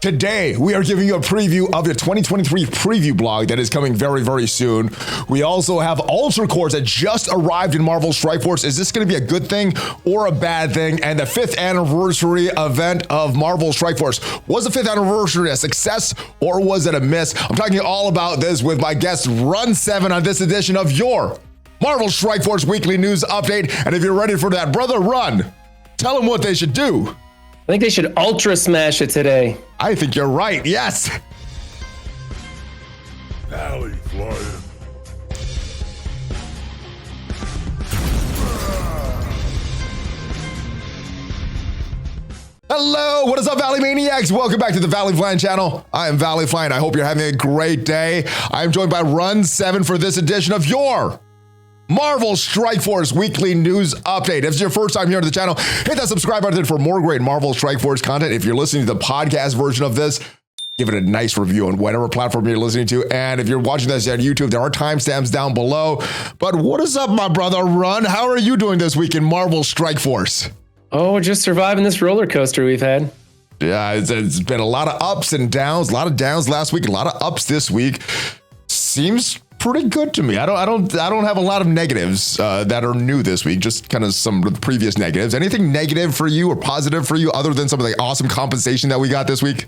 Today, we are giving you a preview of the 2023 preview blog that is coming very, very soon. We also have Ultra Cores that just arrived in Marvel Strike Force. Is this going to be a good thing or a bad thing? And the 5th anniversary event of Marvel Strike Force. Was the 5th anniversary a success or was it a miss? I'm talking all about this with my guest Run 7 on this edition of your Marvel Strike Force Weekly News Update. And if you're ready for that, brother, Run, tell them what they should do. I think they should ultra smash it today. I think you're right, yes. ValleyFlyin. Hello, what is up, Valley Maniacs? Welcome back to the ValleyFlyin channel. I am ValleyFlyin. I hope you're having a great day. I am joined by Run 7 for this edition of your Marvel Strike Force Weekly News Update. If it's your first time here on the channel, hit that subscribe button for more great Marvel Strike Force content. If you're listening to the podcast version of this, give it a nice review on whatever platform you're listening to. And if you're watching this on YouTube, there are timestamps down below. But what is up, my brother Run? How are you doing this week in Marvel Strike Force? Oh, just surviving this roller coaster we've had. Yeah, it's been a lot of ups and downs, a lot of downs last week, a lot of ups this week. Seems pretty good to me. I don't have a lot of negatives that are new this week, just kind of some of the previous negatives. Anything negative for you or positive for you other than some of the awesome compensation that we got this week?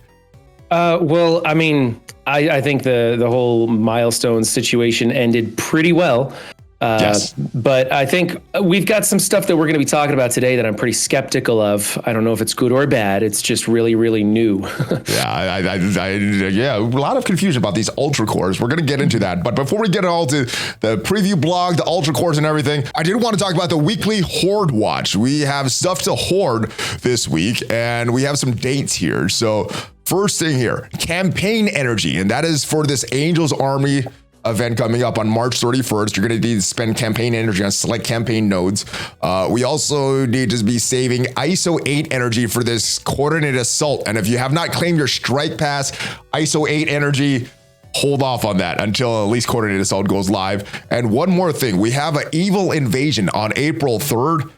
Well, I mean, I think the whole Milestones situation ended pretty well. Yes. But I think we've got some stuff that we're going to be talking about today that I'm pretty skeptical of. I don't know if it's good or bad. It's just really, really new. Yeah, a lot of confusion about these Ultra Cores. We're going to get into that. But before we get all to the preview blog, the Ultra Cores and everything, I did want to talk about the weekly Hoard watch. We have stuff to hoard this week, and we have some dates here. So first thing here, campaign energy, and that is for this Angels Army event coming up on March 31st. You're going to need to spend campaign energy on select campaign nodes. We also need to be saving ISO 8 energy for this coordinated assault. And if you have not claimed your strike pass ISO 8 energy, hold off on that until at least coordinated assault goes live. And one more thing, we have an evil invasion on April 3rd.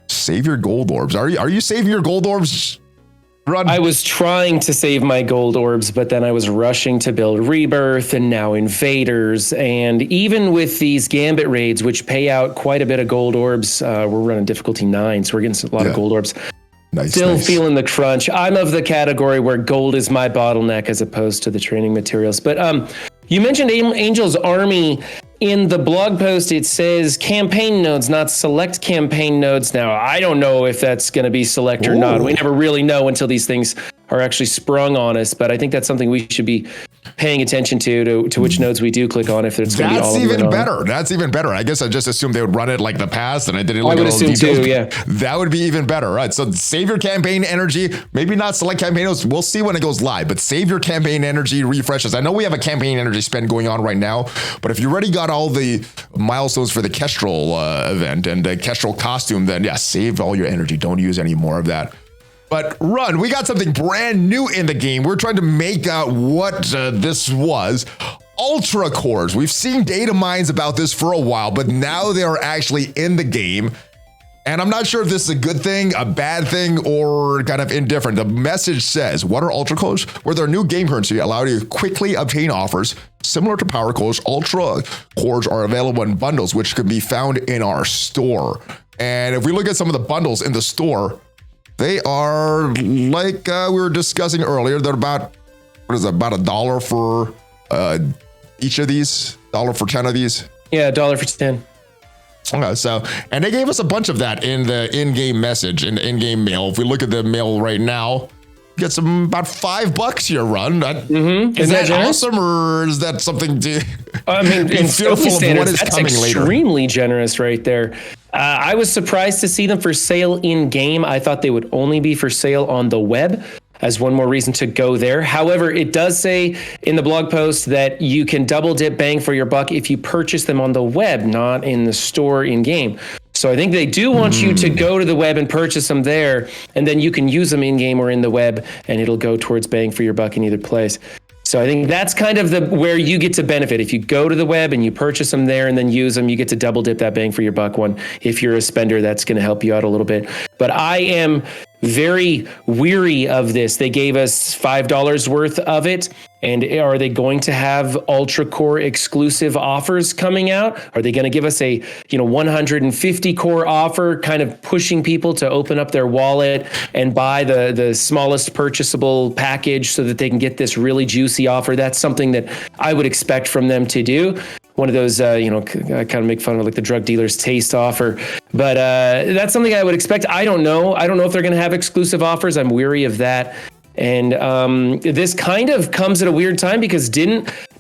Save your gold orbs. Are you saving your gold orbs? Run. I was trying to save my gold orbs, but then I was rushing to build Rebirth and now Invaders. And even with these Gambit Raids, which pay out quite a bit of gold orbs, we're running difficulty 9, so we're getting a lot of gold orbs. Still feeling the crunch. I'm of the category where gold is my bottleneck as opposed to the training materials. But you mentioned Angel's Army. In the blog post, it says campaign nodes, not select campaign nodes. Now, I don't know if that's going to be select or not. We never really know until these things are actually sprung on us. But I think that's something we should be paying attention to which nodes we do click on if it's going to be all of them. That's even better. That's even better. I guess I just assumed they would run it like the past, and I didn't look at all the details. Too, yeah. That would be even better, right? So save your campaign energy. Maybe not select campaign nodes. We'll see when it goes live, but save your campaign energy refreshes. I know we have a campaign energy spend going on right now, but if you already got all the milestones for the Kestrel event and the Kestrel costume, then yeah, save all your energy. Don't use any more of that. But Run, we got something brand new in the game. We're trying to make out what this was. Ultra Cores. We've seen data mines about this for a while, but now they are actually in the game. And I'm not sure if this is a good thing, a bad thing, or kind of indifferent. The message says, what are Ultra Cores? Where their new game currency allow you to quickly obtain offers. Similar to Power Cores, Ultra Cores are available in bundles, which can be found in our store. And if we look at some of the bundles in the store, they are like we were discussing earlier. They're about, what is it, about $1 for each of these? $1 for 10 of these? Yeah, $1 for 10. Okay, so, and they gave us a bunch of that in the in-game message, in the in-game mail. If we look at the mail right now, get some about $5 here, Run. Is that awesome, or is that something to? I mean, in fearful of what is coming later? Extremely generous, right there. I was surprised to see them for sale in game. I thought they would only be for sale on the web, as one more reason to go there. However, it does say in the blog post that you can double dip bang for your buck if you purchase them on the web, not in the store in game. So I think they do want you to go to the web and purchase them there, and then you can use them in game or in the web, and it'll go towards bang for your buck in either place. So I think that's kind of where you get to benefit. If you go to the web and you purchase them there and then use them, you get to double dip that bang for your buck one. If you're a spender, that's going to help you out a little bit. But I am very weary of this. They gave us $5 worth of it. And are they going to have ultra core exclusive offers coming out? Are they going to give us a 150 core offer, kind of pushing people to open up their wallet and buy the smallest purchasable package so that they can get this really juicy offer? That's something that I would expect from them to do. One of those, I kind of make fun of like the drug dealer's taste offer, but that's something I would expect. I don't know. I don't know if they're going to have exclusive offers. I'm weary of that. And this kind of comes at a weird time because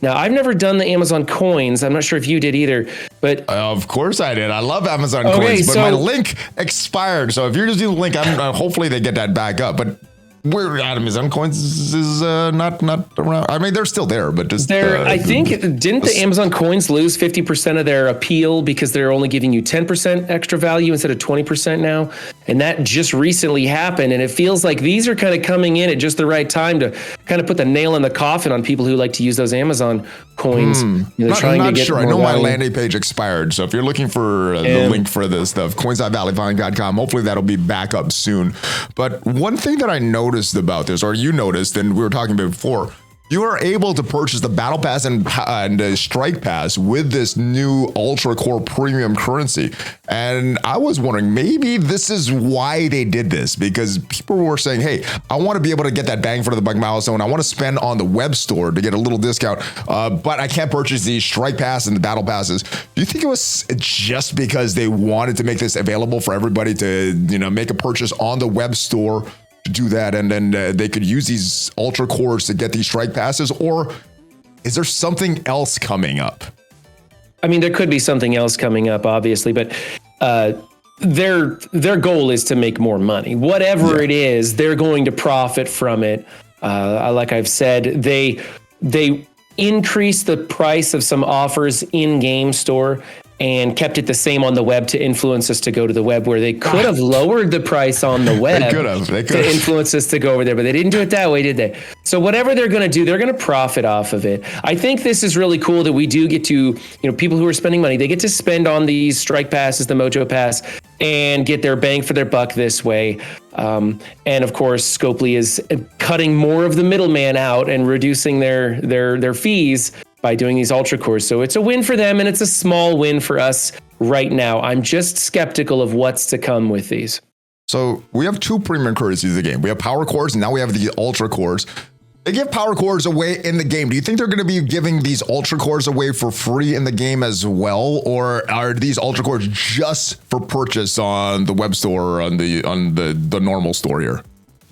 now I've never done the Amazon coins. I'm not sure if you did either, but of course I did. I love Amazon coins, but my link expired. So if you're using the link, hopefully they get that back up. But where Amazon coins is not around. I mean, they're still there, but just I think didn't the Amazon coins lose 50% of their appeal because they're only giving you 10% extra value instead of 20% now, and that just recently happened. And it feels like these are kind of coming in at just the right time to kind of put the nail in the coffin on people who like to use those Amazon coins. Not sure. I know my landing page expired, so if you're looking for the link for this stuff, coins.valleyflyin.com. Hopefully that'll be back up soon. But one thing that I noticed about this, or you noticed, and we were talking about before, you are able to purchase the Battle Pass and the Strike Pass with this new Ultra Core Premium currency. And I was wondering, maybe this is why they did this, because people were saying, hey, I want to be able to get that bang for the buck milestone. I want to spend on the web store to get a little discount, but I can't purchase the Strike Pass and the Battle Passes. Do you think it was just because they wanted to make this available for everybody to, make a purchase on the web store to do that, and then they could use these ultra cores to get these strike passes? Or is there something else coming up? I mean, there could be something else coming up, obviously, but their goal is to make more money. Whatever it is, they're going to profit from it. Like I've said, they increased the price of some offers in game store and kept it the same on the web to influence us to go to the web, where they could have lowered the price on the web to influence us to go over there, but they didn't do it that way, did they? So whatever they're going to do, they're going to profit off of it. I think this is really cool that we do get to, people who are spending money, they get to spend on these strike passes, the Mojo Pass, and get their bang for their buck this way. And of course, Scopely is cutting more of the middleman out and reducing their fees by doing these ultra cores. So it's a win for them, and it's a small win for us right now. I'm just skeptical of what's to come with these. So we have two premium currencies in the game. We have power cores, and now we have the ultra cores. They give power cores away in the game. Do you think they're going to be giving these ultra cores away for free in the game as well? Or are these ultra cores just for purchase on the web store or on the normal store here?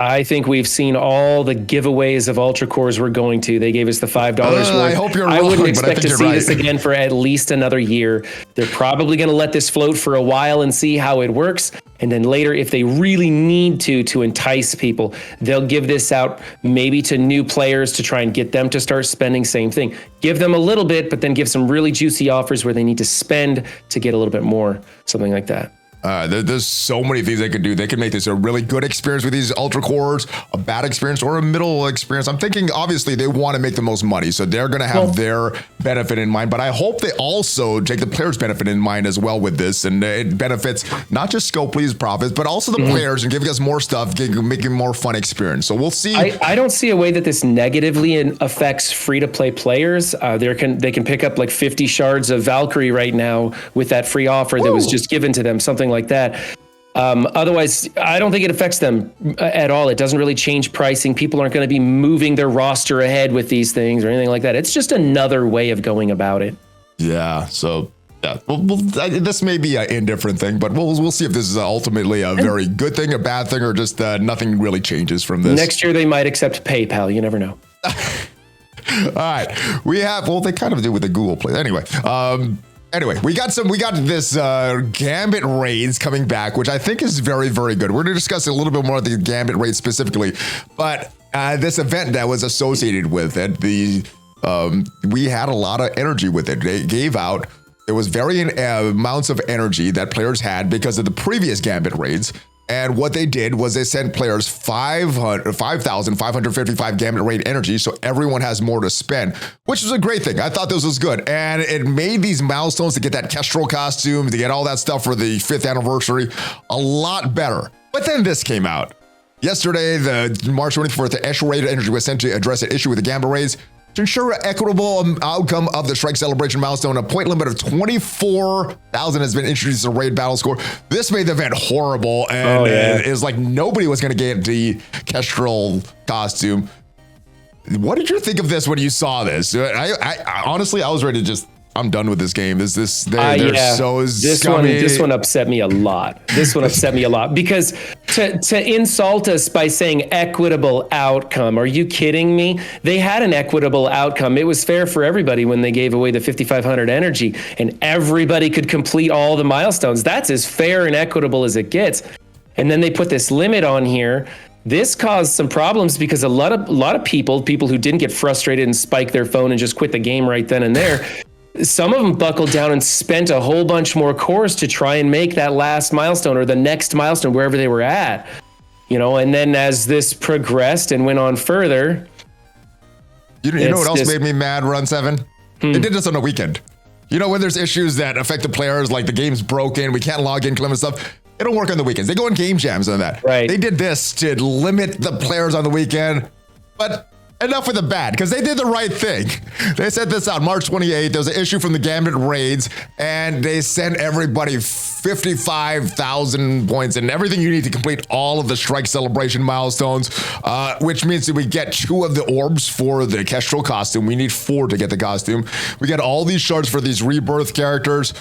I think we've seen all the giveaways of ultra cores we're going to. They gave us the $5 worth. I hope you're wrong. I wouldn't expect to see this again for at least another year. They're probably going to let this float for a while and see how it works. And then later, if they really need to entice people, they'll give this out maybe to new players to try and get them to start spending. Same thing. Give them a little bit, but then give some really juicy offers where they need to spend to get a little bit more, something like that. There's so many things they could do. They could make this a really good experience with these ultra cores, a bad experience, or a middle experience. I'm thinking, obviously, they want to make the most money, so they're going to have their benefit in mind. But I hope they also take the players' benefit in mind as well with this, and it benefits not just Scopely's profits, but also the players, and giving us more stuff, making more fun experience. So we'll see. I don't see a way that this negatively affects free-to-play players. They can pick up like 50 shards of Valkyrie right now with that free offer that was just given to them, something like that. Otherwise, I don't think it affects them at all. It doesn't really change pricing. People aren't going to be moving their roster ahead with these things or anything like that. It's just another way of going about it. Yeah. So yeah, this may be an indifferent thing, but we'll see if this is ultimately a very good thing, a bad thing, or just nothing really changes from this. Next year, they might accept PayPal. You never know. All right. They kind of do with the Google Play. Anyway, we got this Gambit Raids coming back, which I think is very, very good. We're going to discuss a little bit more of the Gambit Raids specifically, but this event that was associated with it, we had a lot of energy with it. They gave out, there was varying amounts of energy that players had because of the previous Gambit Raids. And what they did was they sent players 5,555 Gambit Raid energy, so everyone has more to spend, which was a great thing. I thought this was good. And it made these milestones to get that Kestrel costume, to get all that stuff for the 5th anniversary, a lot better. But then this came out. Yesterday, the March 24th, the Extra Raid Energy was sent to address an issue with the Gambit Raids. To ensure an equitable outcome of the Strike Celebration milestone, a point limit of 24,000 has been introduced to the raid battle score. This made the event horrible, and it was like nobody was going to get the Kestrel costume. What did you think of this when you saw this? I honestly, I was ready to just, I'm done with this game. They're so scummy. This one upset me a lot. This one upset me a lot because to insult us by saying equitable outcome, are you kidding me? They had an equitable outcome. It was fair for everybody when they gave away the 5,500 energy and everybody could complete all the milestones. That's as fair and equitable as it gets. And then they put this limit on here. This caused some problems because a lot of people who didn't get frustrated and spike their phone and just quit the game right then and there, some of them buckled down and spent a whole bunch more cores to try and make that last milestone or the next milestone wherever they were at, and then as this progressed and went on further. You know what else made me mad, Run 7? They did this on the weekend. When there's issues that affect the players, like the game's broken, we can't log in, and stuff. They don't work on the weekends. They go in game jams on that. Right. They did this to limit the players on the weekend, but enough with the bad, because they did the right thing. They sent this out March 28th. There was an issue from the Gambit Raids, and they sent everybody 55,000 points and everything you need to complete all of the Strike Celebration milestones, which means that we get 2 of the orbs for the Kestrel costume. We need 4 to get the costume. We get all these shards for these rebirth characters.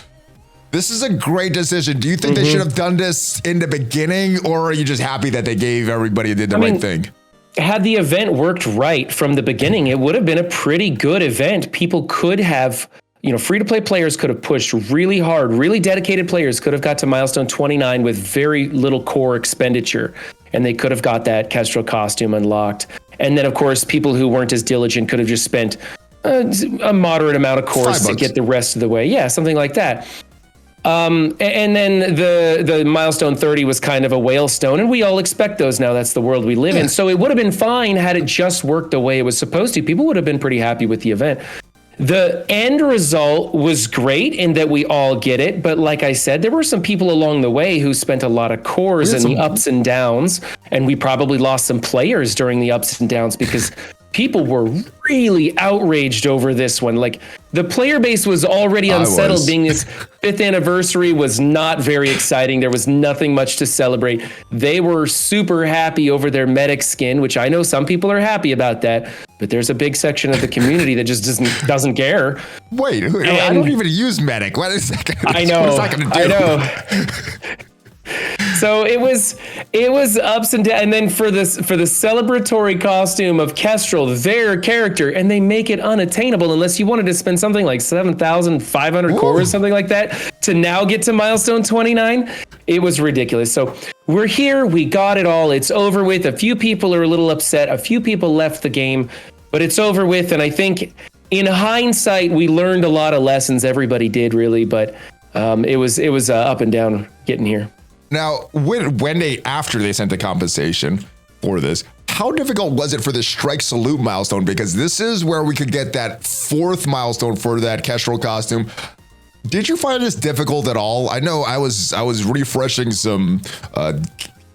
This is a great decision. Do you think they should have done this in the beginning, or are you just happy that they gave everybody did the right thing? Had the event worked right from the beginning, it would have been a pretty good event. People could have, free-to-play players could have pushed really hard. Really dedicated players could have got to milestone 29 with very little core expenditure, and they could have got that Kestrel costume unlocked. And then, of course, people who weren't as diligent could have just spent a moderate amount of cores to get the rest of the way. Yeah, something like that. And then the milestone 30 was kind of a whalestone, and we all expect those now. That's the world we live in. So it would have been fine had it just worked the way it was supposed to. People would have been pretty happy with the event. The end result was great in that we all get it. But like I said, there were some people along the way who spent a lot of cores in the ups and downs, and we probably lost some players during the ups and downs because people were really outraged over this one. Like, the player base was already unsettled. Being this 5th anniversary was not very exciting. There was nothing much to celebrate. They were super happy over their medic skin, which I know some people are happy about that, but there's a big section of the community that just doesn't care. Wait, I don't even use medic. What is that? I know. What is that gonna do? I know. So it was ups and downs, and then for the celebratory costume of Kestrel, their character, and they make it unattainable unless you wanted to spend something like 7,500 cores, something like that, to now get to milestone 29. It was ridiculous. So we're here, we got it all, it's over with. A few people are a little upset, a few people left the game, but it's over with. And I think in hindsight, we learned a lot of lessons. Everybody did, really, but it was up and down getting here. Now, after they sent the compensation for this, how difficult was it for the Strike Salute milestone? Because this is where we could get that 4th milestone for that Kestrel costume. Did you find this difficult at all? I know I was refreshing some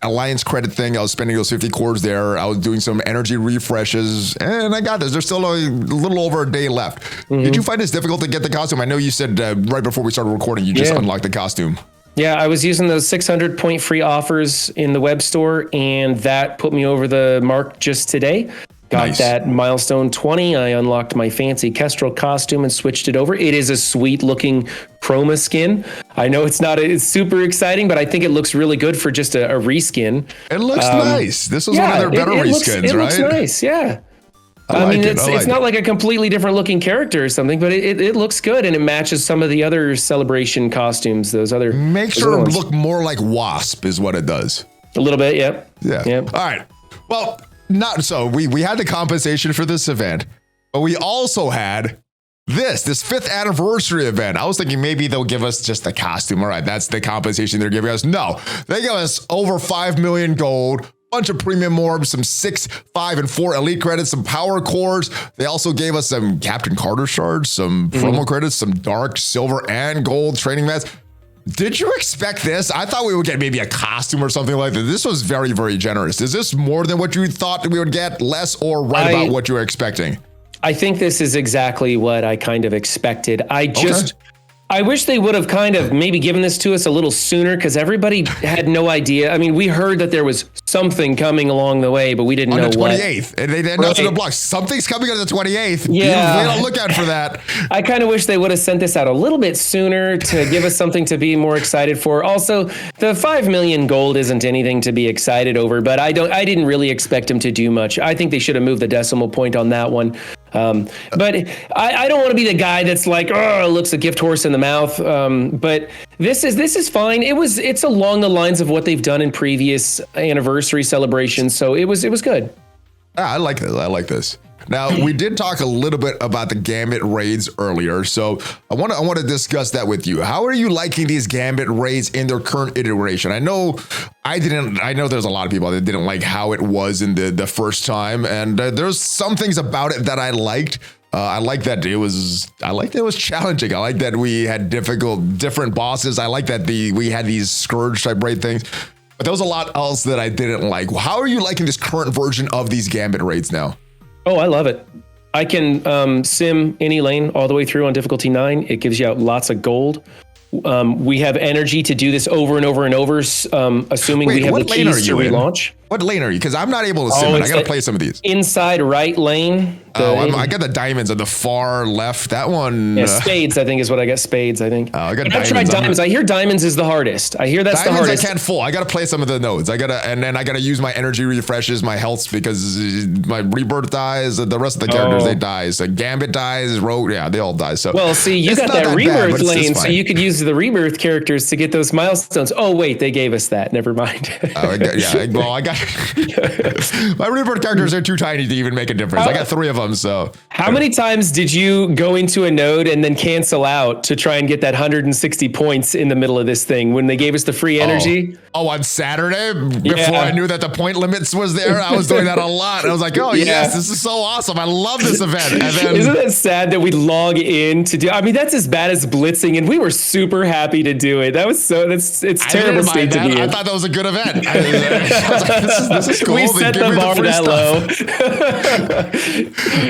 Alliance credit thing. I was spending those 50 cores there. I was doing some energy refreshes, and I got this. There's still a little over a day left. Did you find this difficult to get the costume? I know you said right before we started recording, you just unlocked the costume. Yeah, I was using those 600 point free offers in the web store, and that put me over the mark just today. Got that milestone 20. I unlocked my fancy Kestrel costume and switched it over. It is a sweet looking chroma skin. I know it's super exciting, but I think it looks really good for just a reskin. It looks nice. This was one of their better reskins, right? It looks nice, yeah. I mean, it's not like a completely different looking character or something, but it looks good, and it matches some of the other celebration costumes. Those other makes her look more like Wasp is what it does. A little bit, yep. Yeah. Yep. All right. Well, not so. We had the compensation for this event, but we also had this 5th anniversary event. I was thinking maybe they'll give us just the costume. All right, that's the compensation they're giving us. No, they give us over 5 million gold. Bunch of premium orbs, some 6, 5, and 4 elite credits, some power cores. They also gave us some Captain Carter shards, some promo credits, some dark, silver, and gold training mats. Did you expect this? I thought we would get maybe a costume or something like that. This was very, very generous. Is this more than what you thought we would get, less, or about what you were expecting? I think this is exactly what I kind of expected. I wish they would have kind of maybe given this to us a little sooner, because everybody had no idea. I mean, we heard that there was something coming along the way, but we didn't know what. On the 28th. And they announced in the blog, something's coming on the 28th. Yeah. You don't look out for that. I kind of wish they would have sent this out a little bit sooner to give us something to be more excited for. Also, the 5 million gold isn't anything to be excited over, but I didn't really expect them to do much. I think they should have moved the decimal point on that one. But I don't want to be the guy that's like, oh, looks a gift horse in the mouth. But this is fine. It's along the lines of what they've done in previous anniversary celebrations. So it was good. I like this. I like this. Now, we did talk a little bit about the Gambit Raids earlier, so I want to discuss that with you. How are you liking these Gambit Raids in their current iteration? I know there's a lot of people that didn't like how it was in the first time, and there's some things about it that I liked. I like that it was challenging. I like that we had different bosses. I like that we had these Scourge type raid things. But there was a lot else that I didn't like. How are you liking this current version of these Gambit Raids now? Oh, I love it. I can sim any lane all the way through on difficulty 9. It gives you out lots of gold. We have energy to do this over and over and over, assuming we have the keys to relaunch. What lane are you? Because I'm not able to sim it. I got to play some of these. Inside right lane. I got the diamonds on the far left. That one. Yeah, spades, I think, is what I got. Spades, I think. I got I've tried diamonds. I hear diamonds is the hardest. I hear that's the hardest. I can't full. I got to play some of the nodes. And then I got to use my energy refreshes, my healths, because my rebirth dies. The rest of the characters, they die. So Gambit dies. Rogue, yeah, they all die. So well, see, you got that rebirth lane, so you could use the rebirth characters to get those milestones. Oh, wait, they gave us that. Never mind. I got my rebirth characters are too tiny to even make a difference. I got 3 of them. So how many times did you go into a node and then cancel out to try and get that 160 points in the middle of this thing when they gave us the free energy? Oh, on Saturday before I knew that the point limits was there, I was doing that a lot. I was like, oh yes, this is so awesome. I love this event. And then, isn't it sad that we log in to do? I mean, that's as bad as blitzing, and we were super happy to do it. That was it's terrible state to be in. I thought that was a good event. I was like, this is cool. We set the bar that low.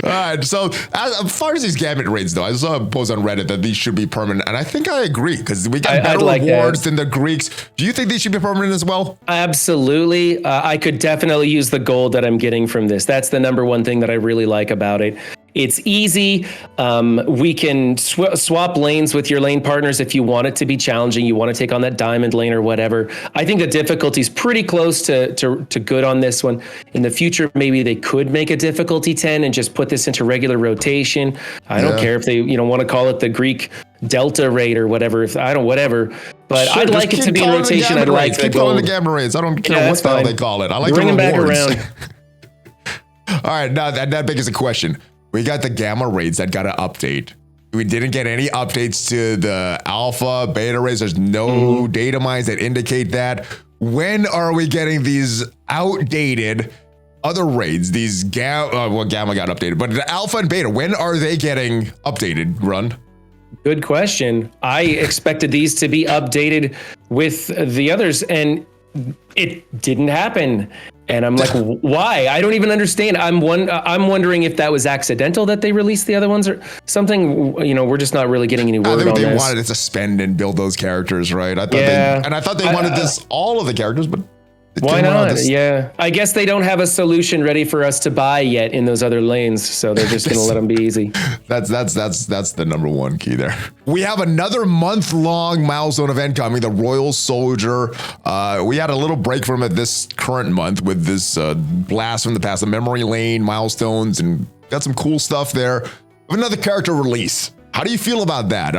All right. So as far as these Gambit Raids, though, I saw a post on Reddit that these should be permanent, and I think I agree because we got better rewards than the Greeks. Do you think these should be permanent as well? Absolutely. I could definitely use the gold that I'm getting from this. That's the number one thing that I really like about it. It's easy. We can swap lanes with your lane partners if you want it to be challenging. You want to take on that diamond lane or whatever. I think the difficulty is pretty close to good on this one. In the future, maybe they could make a difficulty 10 and just put this into regular rotation. I don't care if they want to call it the Greek Delta raid or whatever. Whatever. But I'd like it to be in rotation. I'd like keep calling the Gambit Raids. I don't care what the hell they call it. I like bring the them rewards. Back around. All right, now that begs a question. We got the Gamma Raids that got an update. We didn't get any updates to the Alpha, Beta Raids. There's no data mines that indicate that. When are we getting these outdated other raids? These Gamma got updated, but the Alpha and Beta, when are they getting updated, Run? Good question. I expected these to be updated with the others, and it didn't happen. And I'm like, why? I don't even understand. I'm wondering if that was accidental that they released the other ones or something. We're just not really getting any word on this. They wanted it to spend and build those characters, right? I thought they wanted all of the characters, but why not? Yeah, I guess they don't have a solution ready for us to buy yet in those other lanes, so they're just going to let them be easy. That's the number one key there. We have another month-long milestone event coming, the Royal Soldier. We had a little break from it this current month with this blast from the past, the memory lane milestones, and got some cool stuff there. We have another character release. How do you feel about that?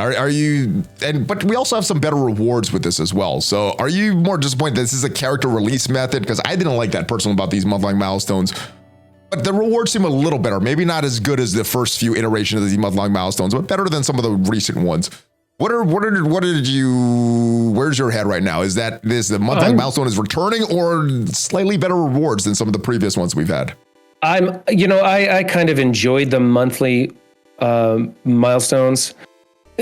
But we also have some better rewards with this as well. So are you more disappointed that this is a character release method? Because I didn't like that personally about these month-long milestones. But the rewards seem a little better. Maybe not as good as the first few iterations of these month-long milestones, but better than some of the recent ones. Where's your head right now? Is the month-long milestone is returning or slightly better rewards than some of the previous ones we've had? I kind of enjoyed the monthly milestones.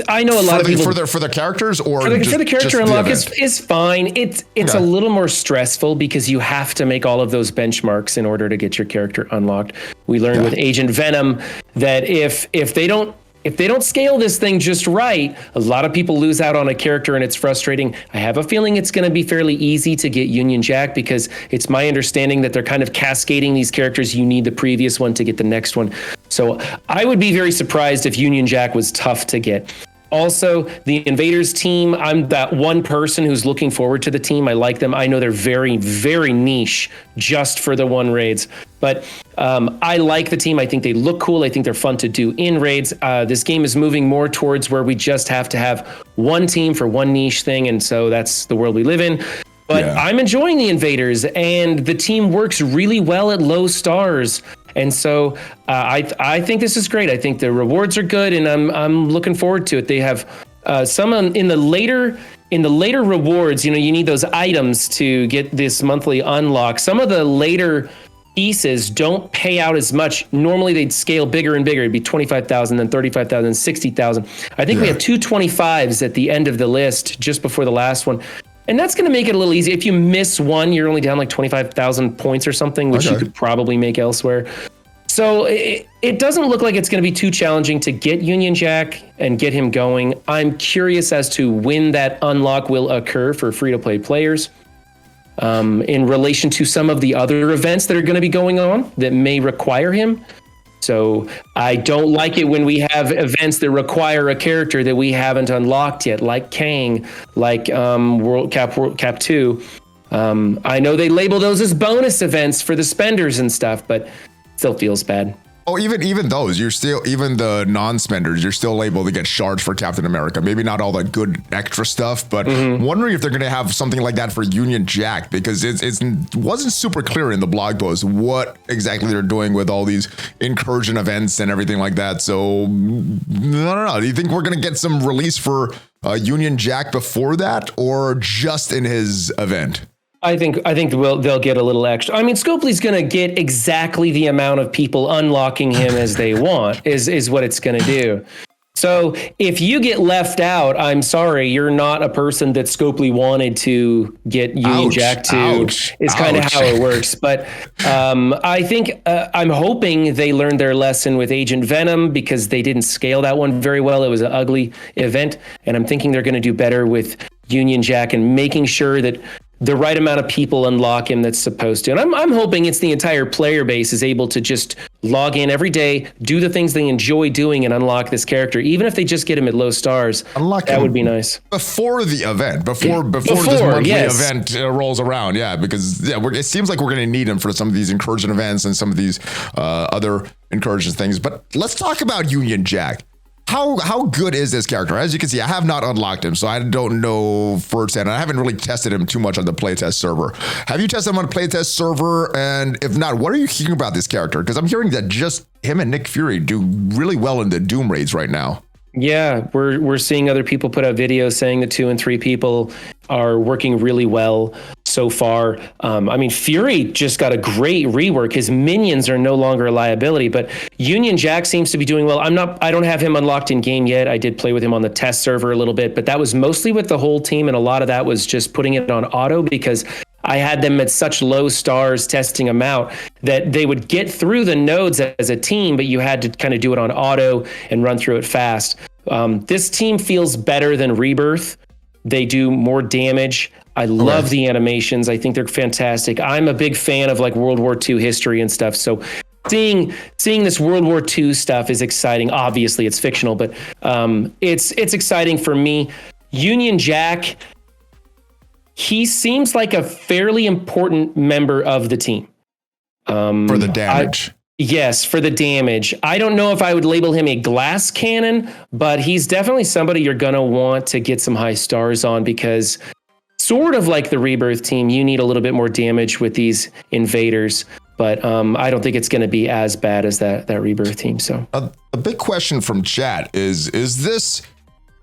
I know a lot of people for their characters, or for the character just unlock is fine. It's Okay. a little more stressful because you have to make all of those benchmarks in order to get your character unlocked. We learned with Agent Venom that if they don't scale this thing just right, a lot of people lose out on a character, and it's frustrating. I have a feeling it's going to be fairly easy to get Union Jack because it's my understanding that they're kind of cascading these characters. You need the previous one to get the next one. So I would be very surprised if Union Jack was tough to get. Also, the Invaders team, I'm that one person who's looking forward to the team. I like them. I know they're very, very niche just for the one raids. But I like the team. I think they look cool. I think they're fun to do in raids. This game is moving more towards where we just have to have one team for one niche thing. And so that's the world we live in. But I'm enjoying the Invaders, and the team works really well at low stars. And so I think this is great. I think the rewards are good, and I'm looking forward to it. They have some in the later rewards. You know, you need those items to get this monthly unlock. Some of the later pieces don't pay out as much. Normally they'd scale bigger and bigger. It'd be 25,000, then 35,000, 60,000. I think we have 225s at the end of the list just before the last one. And that's going to make it a little easy. If you miss one, you're only down like 25,000 points or something, which you could probably make elsewhere. So it doesn't look like it's going to be too challenging to get Union Jack and get him going. I'm curious as to when that unlock will occur for free-to-play players in relation to some of the other events that are going to be going on that may require him. So I don't like it when we have events that require a character that we haven't unlocked yet, like Kang, like World Cap 2. I know they label those as bonus events for the spenders and stuff, but still feels bad. Oh, even those, even the non-spenders, you're still able to get charged for Captain America. Maybe not all that good extra stuff, but wondering if they're going to have something like that for Union Jack, because it wasn't super clear in the blog post what exactly they're doing with all these incursion events and everything like that. So I don't know. Do you think we're going to get some release for Union Jack before that, or just in his event? I think they'll get a little extra. I mean, Scopely's going to get exactly the amount of people unlocking him as they want is what it's going to do. So if you get left out, I'm sorry, you're not a person that Scopely wanted to get Union Jack to. Is kind of how it works. But I think I'm hoping they learned their lesson with Agent Venom, because they didn't scale that one very well. It was an ugly event, and I'm thinking they're going to do better with Union Jack and making sure that the right amount of people unlock him that's supposed to. And I'm hoping it's the entire player base is able to just log in every day, do the things they enjoy doing, and unlock this character. Even if they just get him at low stars, that would be nice. Before the event, before this monthly event rolls around. Yeah, because it seems like we're going to need him for some of these incursion events and some of these other incursion things. But let's talk about Union Jack. How good is this character? As you can see, I have not unlocked him, so I don't know firsthand. I haven't really tested him too much on the playtest server. Have you tested him on the playtest server? And if not, what are you hearing about this character? Because I'm hearing that just him and Nick Fury do really well in the Doom raids right now. Yeah, we're seeing other people put out videos saying that 2 and 3 people are working really well so far. I mean, Fury just got a great rework. His minions are no longer a liability, but Union Jack seems to be doing well. I don't have him unlocked in game yet. I did play with him on the test server a little bit, but that was mostly with the whole team, and a lot of that was just putting it on auto because I had them at such low stars testing them out that they would get through the nodes as a team, but you had to kind of do it on auto and run through it fast. This team feels better than Rebirth. They do more damage. I love the animations. I think they're fantastic. I'm a big fan of like World War II history and stuff. So seeing this World War II stuff is exciting. Obviously, it's fictional, but it's exciting for me. Union Jack, he seems like a fairly important member of the team. For the damage. Yes, for the damage. I don't know if I would label him a glass cannon, but he's definitely somebody you're going to want to get some high stars on, because sort of like the Rebirth team, you need a little bit more damage with these invaders. But I don't think it's going to be as bad as that Rebirth team. So a big question from chat is this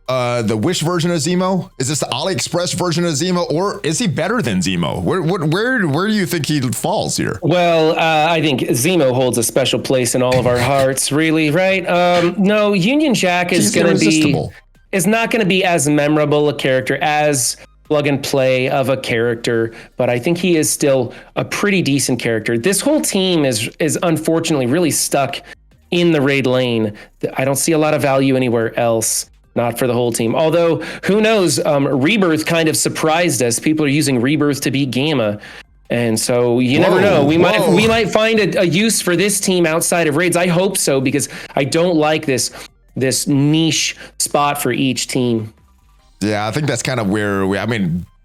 the Wish version of Zemo? Is this the AliExpress version of Zemo, or is he better than Zemo? Where do you think he falls here? Well, I think Zemo holds a special place in all of our hearts, really, right? No, Union Jack is going to be is not going to be as memorable a character as plug and play of a character, but I think he is still a pretty decent character. This whole team is unfortunately really stuck in the raid lane. I don't see a lot of value anywhere else. Not for the whole team. Although, who knows, Rebirth kind of surprised us. People are using Rebirth to beat Gamma. And so you never know. We might find a use for this team outside of raids. I hope so, because I don't like this niche spot for each team. Yeah, I think that's kind of where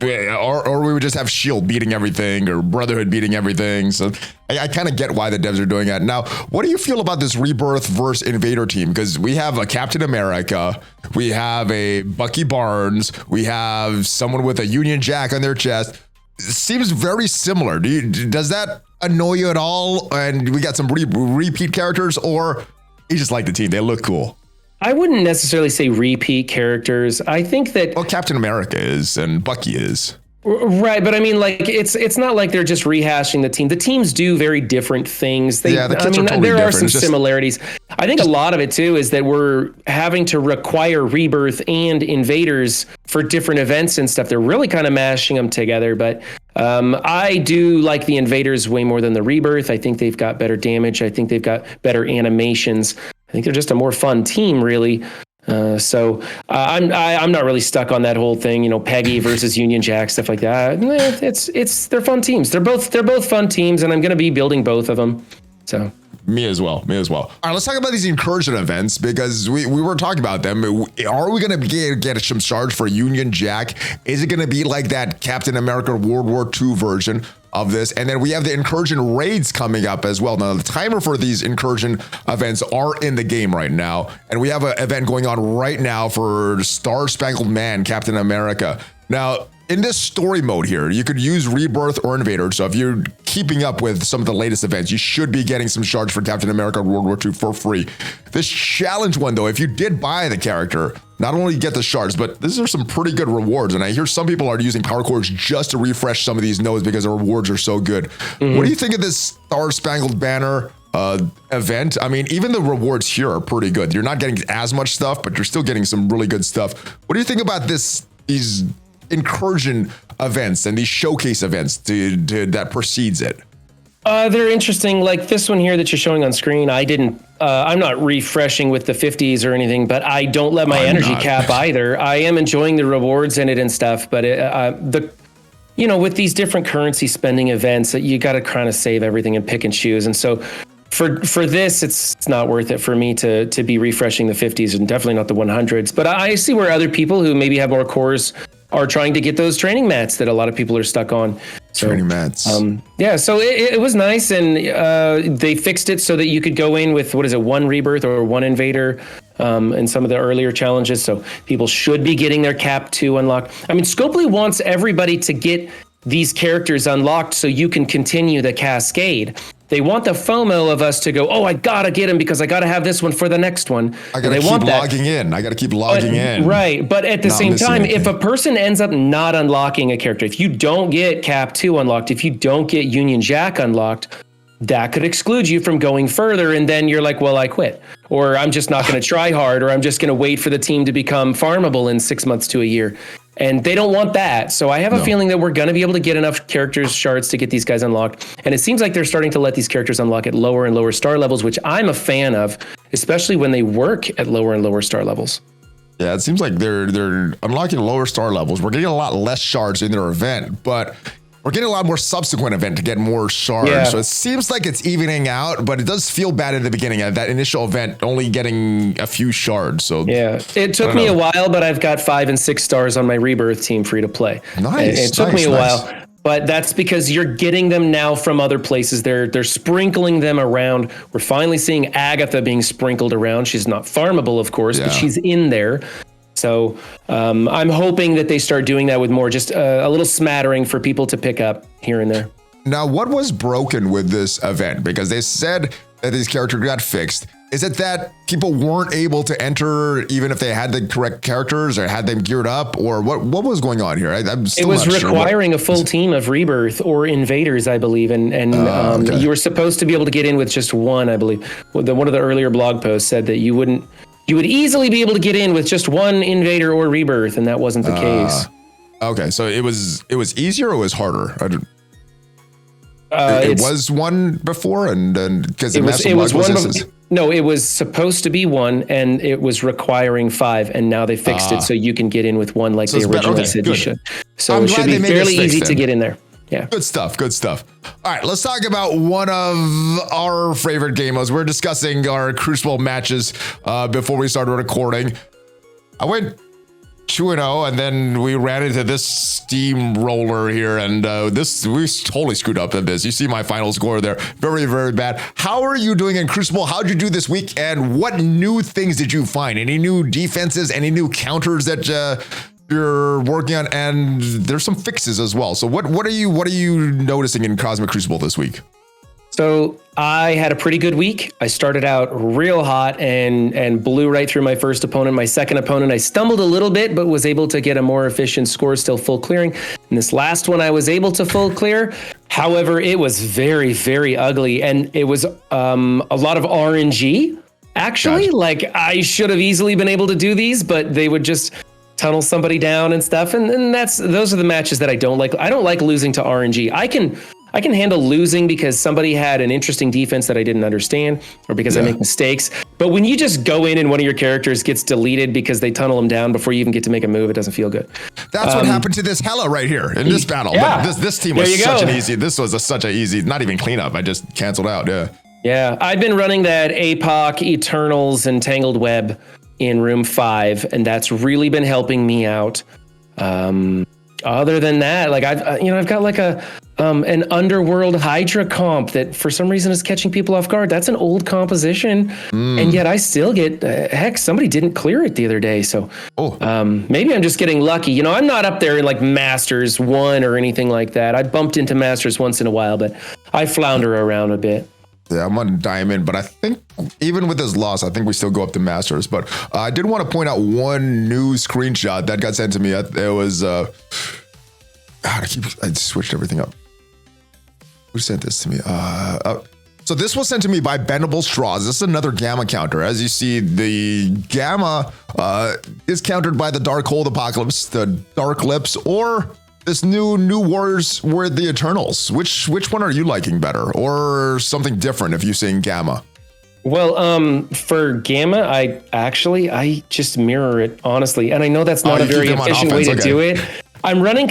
or we would just have Shield beating everything or Brotherhood beating everything. So I kind of get why the devs are doing that. Now, what do you feel about this Rebirth versus Invader team? Because we have a Captain America, we have a Bucky Barnes, we have someone with a Union Jack on their chest. It seems very similar. Does that annoy you at all? And we got some repeat characters, or you just like the team? They look cool. I wouldn't necessarily say repeat characters. I think that Captain America is and Bucky is. Right, but I mean, like, it's not like they're just rehashing the team. The teams do very different things. The kits are totally there different. Are some similarities. I think a lot of it too is that we're having to require Rebirth and Invaders for different events and stuff. They're really kind of mashing them together. But I do like the Invaders way more than the Rebirth. I think they've got better damage. I think they've got better animations. I think they're just a more fun team, really. So I'm not really stuck on that whole thing, Peggy versus Union Jack, stuff like that. They're fun teams. They're both fun teams, and I'm going to be building both of them. So me as well. All right, let's talk about these incursion events, because we were talking about them. Are we going to get some charge for Union Jack? Is it going to be like that Captain America World War II version of this? And then we have the incursion raids coming up as well. Now, the timer for these incursion events are in the game right now, and we have an event going on right now for Star Spangled Man, Captain America. Now, in this story mode here, you could use Rebirth or Invader. So if you're keeping up with some of the latest events, you should be getting some shards for Captain America World War II for free. This challenge one, though, if you did buy the character, not only get the shards, but these are some pretty good rewards. And I hear some people are using power cores just to refresh some of these nodes because the rewards are so good. Mm-hmm. What do you think of this Star Spangled Banner event? I mean, even the rewards here are pretty good. You're not getting as much stuff, but you're still getting some really good stuff. What do you think about these incursion events and these showcase events that precedes it? They're interesting. Like this one here that you're showing on screen, I'm not refreshing with the 50s or anything, but I don't let my energy cap either. I am enjoying the rewards in it and stuff, but with these different currency spending events, you got to kind of save everything and pick and choose. And so for this, it's not worth it for me to be refreshing the 50s and definitely not the 100s. But I see where other people who maybe have more cores are trying to get those training mats that a lot of people are stuck on. So, training mats. Yeah, so it was nice, and they fixed it so that you could go in with, one Rebirth or one Invader in some of the earlier challenges. So people should be getting their Cap 2 unlocked. I mean, Scopely wants everybody to get these characters unlocked so you can continue the cascade. They want the FOMO of us to go, I got to get them because I got to have this one for the next one. I got to keep logging in. I got to keep logging in. Right. But at the same time, if a person ends up not unlocking a character, if you don't get Cap 2 unlocked, if you don't get Union Jack unlocked, that could exclude you from going further. And then you're like, well, I quit. Or I'm just not going to try hard, or I'm just going to wait for the team to become farmable in 6 months to a year. And they don't want that. So I have a feeling that we're going to be able to get enough characters shards to get these guys unlocked. And it seems like they're starting to let these characters unlock at lower and lower star levels, which I'm a fan of, especially when they work at lower and lower star levels. Yeah, it seems like they're unlocking lower star levels. We're getting a lot less shards in their event, but we're getting a lot more subsequent event to get more shards. Yeah. So it seems like it's evening out, but it does feel bad in the beginning of that initial event, only getting a few shards. So yeah, it took me a while, but I've got 5 and 6 stars on my Rebirth team free to play. Nice. It took me a while, but that's because you're getting them now from other places. They're sprinkling them around. We're finally seeing Agatha being sprinkled around. She's not farmable, of course, but she's in there. So I'm hoping that they start doing that with more, just a little smattering for people to pick up here and there. Now, what was broken with this event? Because they said that these characters got fixed. Is it that people weren't able to enter even if they had the correct characters or had them geared up? Or what was going on here? I'm still not sure. It was requiring a full team of Rebirth or Invaders, I believe. And okay. You were supposed to be able to get in with just one, I believe. One of the earlier blog posts said that you you would easily be able to get in with just one invader or rebirth, and that wasn't the case. Okay, so it was easier or it was harder? It was one before, and because it was one. No, it was supposed to be one, and it was requiring 5, and now they fixed it so you can get in with one like they originally said you should. So it should be fairly easy to get in there. Yeah. Good stuff. Good stuff. All right, let's talk about one of our favorite game modes. We're discussing our Crucible matches before we started recording. I went 2-0, and then we ran into this steamroller here, and we totally screwed up in this. You see my final score there. Very, very bad. How are you doing in Crucible? How'd you do this week, and what new things did you find? Any new defenses? Any new counters that you're working on? And there's some fixes as well. So what are you noticing in Cosmic Crucible this week? So I had a pretty good week. I started out real hot and blew right through my first opponent. My second opponent, I stumbled a little bit, but was able to get a more efficient score, still full clearing. And this last one, I was able to full clear. However, it was very, very ugly. And it was a lot of RNG, actually. Gotcha. Like, I should have easily been able to do these, but they would just tunnel somebody down and stuff. And those are the matches that I don't like. I don't like losing to RNG. I can handle losing because somebody had an interesting defense that I didn't understand, or because I make mistakes. But when you just go in and one of your characters gets deleted because they tunnel them down before you even get to make a move, it doesn't feel good. That's what happened to this Hela right here in this battle. Yeah. But this team was such an easy. This was such an easy, not even cleanup. I just canceled out. Yeah. Yeah. I've been running that APOC, Eternals, and Tangled Web in room 5, and that's really been helping me out. Other than that, like I've got like an Underworld Hydra comp that for some reason is catching people off guard. That's an old composition, and yet I still get heck. Somebody didn't clear it the other day, so maybe I'm just getting lucky. I'm not up there in like Masters 1 or anything like that. I bumped into Masters once in a while, but I flounder around a bit. Yeah, I'm on Diamond, but I think even with this loss, I think we still go up to Masters. But I did want to point out one new screenshot that got sent to me. It was, I switched everything up. Who sent this to me? So this was sent to me by Bendable Straws. This is another Gamma counter. As you see, the Gamma is countered by the Dark Hold Apocalypse, the Dark Lips, or this new Warriors with the Eternals. Which one are you liking better, or something different if you're seeing Gamma? Well, for Gamma, I just mirror it, honestly. And I know that's not a very efficient way to do it. I'm running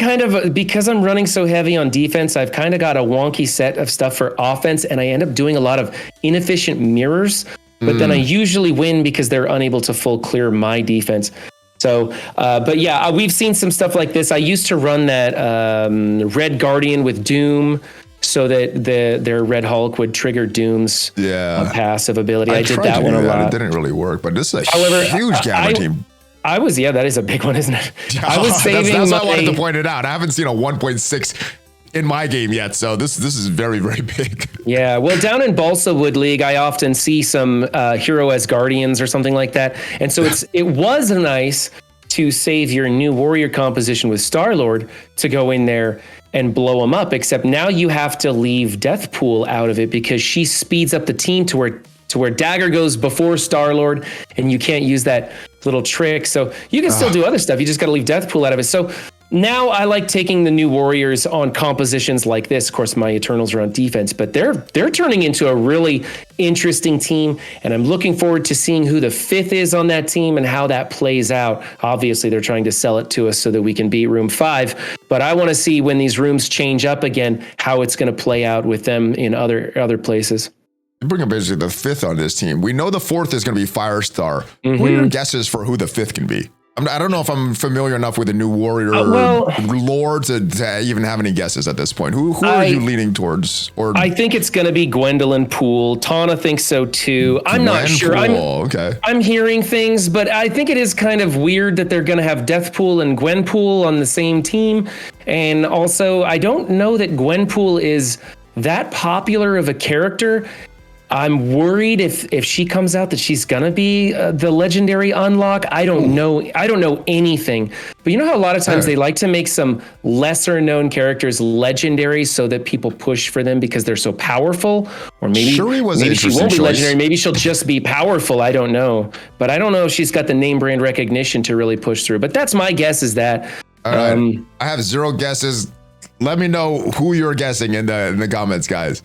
because I'm running so heavy on defense, I've kind of got a wonky set of stuff for offense, and I end up doing a lot of inefficient mirrors, but then I usually win because they're unable to full clear my defense. So, but yeah, we've seen some stuff like this. I used to run that Red Guardian with Doom, so that their Red Hulk would trigger Doom's passive ability. I did that one a lot. It didn't really work, but this is a huge Gamma team. That is a big one, isn't it? I was saving. That's why I wanted to point it out. I haven't seen a 1.6 in my game yet, so this is very, very big. Yeah, well, down in Balsa Wood League, I often see some Hero as Guardians or something like that, and so it was nice to save your new warrior composition with Star-Lord to go in there and blow them up. Except now you have to leave Deathpool out of it because she speeds up the team to where Dagger goes before Star-Lord, and you can't use that little trick. So you can still do other stuff. You just got to leave Deathpool out of it. So now I like taking the new warriors on compositions like this. Of course, my Eternals are on defense, but they're turning into a really interesting team, and I'm looking forward to seeing who the 5th is on that team and how that plays out. Obviously, they're trying to sell it to us so that we can beat room 5, but I want to see when these rooms change up again, how it's going to play out with them in other places. You bring up basically the 5th on this team. We know the 4th is going to be Firestar. What are your guesses for who the 5th can be? I don't know if I'm familiar enough with the new warrior lore to even have any guesses at this point. Who are you leaning towards? Or I think it's going to be Gwendolyn Poole. Tana thinks so too. I'm not sure. I'm hearing things, but I think it is kind of weird that they're going to have Deathpool and Gwenpool on the same team. And also, I don't know that Gwenpool is that popular of a character. I'm worried if she comes out that she's gonna be the legendary unlock. I don't know. I don't know anything. But you know how a lot of times they like to make some lesser known characters legendary so that people push for them because they're so powerful. Or maybe maybe she won't be legendary. Maybe she'll just be powerful. I don't know. But I don't know if she's got the name brand recognition to really push through. But that's my guess is that. All right. I have 0 guesses. Let me know who you're guessing in the comments, guys.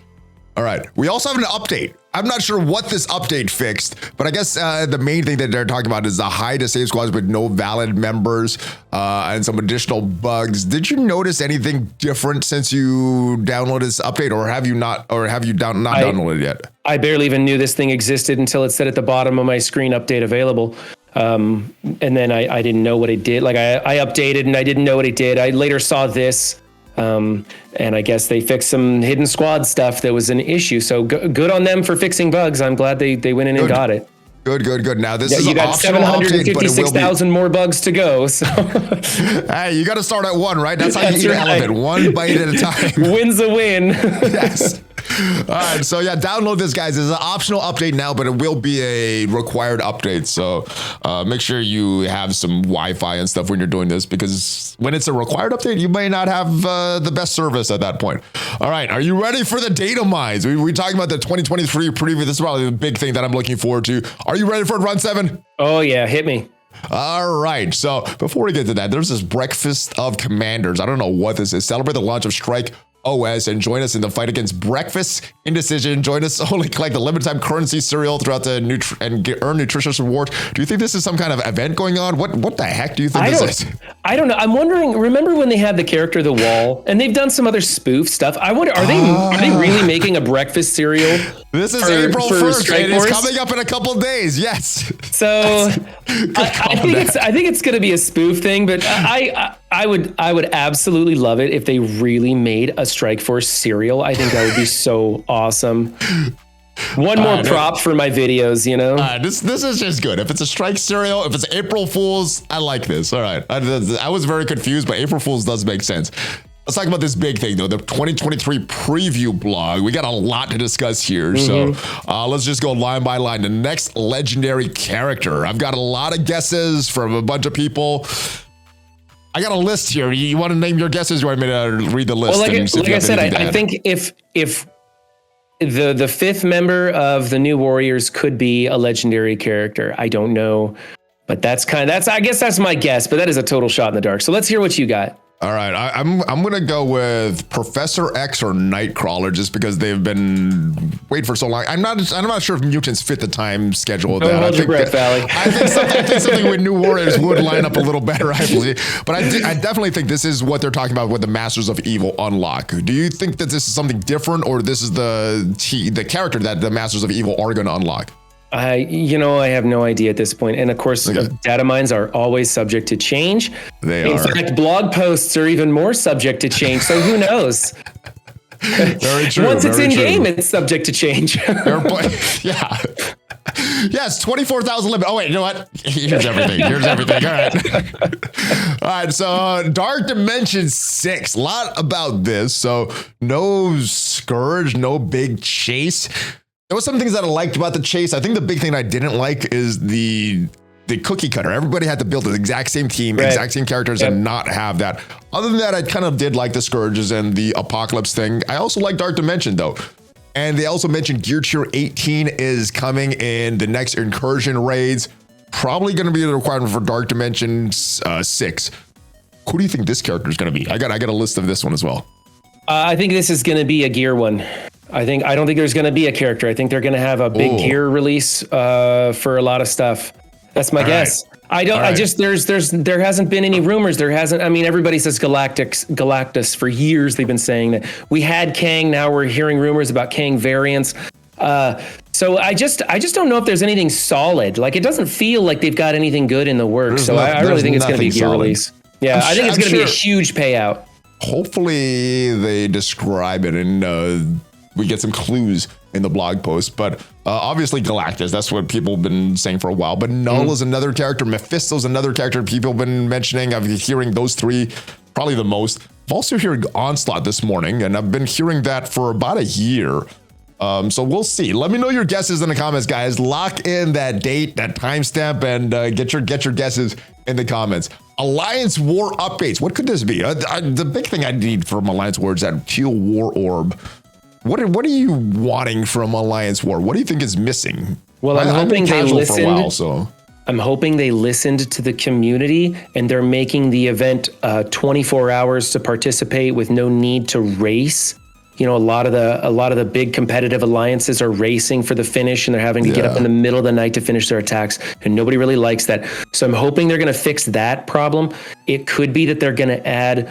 All right. We also have an update. I'm not sure what this update fixed, but I guess the main thing that they're talking about is the high to save squads with no valid members and some additional bugs. Did you notice anything different since you downloaded this update, or have you not, or have you not downloaded it yet? I barely even knew this thing existed until it said at the bottom of my screen, update available. And then I didn't know what it did. Like I updated and I didn't know what it did. I later saw this. And I guess they fixed some hidden squad stuff that was an issue. So good on them for fixing bugs. I'm glad they went in and got it. Good. Now this is you got 756,000 more bugs to go. So hey, you got to start at 1, right? That's how you eat an elephant, 1 bite at a time. Win's a win. Yes. All right, so yeah, download this, guys. It's an optional update now, but it will be a required update. So make sure you have some Wi-Fi and stuff when you're doing this, because when it's a required update, you may not have the best service at that point. All right, are you ready for the data mines? We're talking about the 2023 preview. This is probably the big thing that I'm looking forward to. Are you ready for it, Run 7? Oh yeah, hit me. All right, so before we get to that, there's this Breakfast of Commanders. I don't know what this is. Celebrate the launch of Strike OS and join us in the fight against breakfast indecision. Join us, only collect the limited time currency cereal throughout the earn nutritious rewards. Do you think this is some kind of event going on? What the heck do you think this is? I don't know. I'm wondering. Remember when they had the character The Wall, and they've done some other spoof stuff? I wonder, are they really making a breakfast cereal? This is April 1st, and it's coming up in a couple of days. Yes. So I think it's going to be a spoof thing, but I would absolutely love it if they really made a Strike Force cereal. I think that would be so awesome. One more prop for my videos, you know. This is just good. If it's a Strike cereal, if it's April Fools, I like this. All right. I was very confused, but April Fools does make sense. Let's talk about this big thing, though, the 2023 preview blog. We got a lot to discuss here, so let's just go line by line. The next legendary character. I've got a lot of guesses from a bunch of people. I got a list here. You want to name your guesses, or you want me to read the list? Well, like I said, I think if the 5th member of the New Warriors could be a legendary character, I don't know, but I guess that's my guess. But that is a total shot in the dark. So let's hear what you got. All right, I'm gonna go with Professor X or Nightcrawler, just because they've been waiting for so long. I'm not sure if mutants fit the time schedule. Don't hold your breath, Valley. I think something with New Warriors would line up a little better, I believe. But I definitely think this is what they're talking about with the Masters of Evil unlock. Do you think that this is something different, or this is the character that the Masters of Evil are gonna unlock? I have no idea at this point. And of course, data mines are always subject to change. In fact, blog posts are even more subject to change. So who knows? Very true. Once it's in game, it's subject to change. Yeah. Yes, 24,000 limit. Oh, wait, you know what? Here's everything. All right. All right, so Dark Dimension 6. A lot about this. So no Scourge, no big chase. There was some things that I liked about the chase. I think the big thing I didn't like is the cookie cutter. Everybody had to build the exact same team, exact same characters, and not have that. Other than that, I kind of did like the Scourges and the Apocalypse thing. I also like Dark Dimension, though. And they also mentioned Gear Tier 18 is coming in the next Incursion Raids. Probably going to be the requirement for Dark Dimension 6. Who do you think this character is going to be? I got a list of this one as well. I think this is going to be a gear one. I don't think there's going to be a character. I think they're going to have a big gear release for a lot of stuff. That's my guess. Right. There hasn't been any rumors. Everybody says Galactus for years. They've been saying that we had Kang. Now we're hearing rumors about Kang variants. So I just don't know if there's anything solid. Like, it doesn't feel like they've got anything good in the works. I really think it's going to be a gear release. Yeah, I think it's going to be a huge payout. Hopefully they describe it and we get some clues in the blog post, but obviously Galactus, that's what people have been saying for a while. But Null is another character. Mephisto's another character people have been mentioning. I've been hearing those three probably the most. I've also heard Onslaught this morning, and I've been hearing that for about a year. So we'll see. Let me know your guesses in the comments, guys. Lock in that date, that timestamp, and get your guesses in the comments. Alliance War updates. What could this be? The big thing I need from Alliance War is that Teal War Orb. What are you wanting from Alliance War? What do you think is missing? Well, I'm hoping they listened. For a while, so. I'm hoping they listened to the community and they're making the event 24 hours to participate with no need to race. You know, a lot of the big competitive alliances are racing for the finish, and they're having to get up in the middle of the night to finish their attacks, and nobody really likes that. So I'm hoping they're going to fix that problem. It could be that they're going to add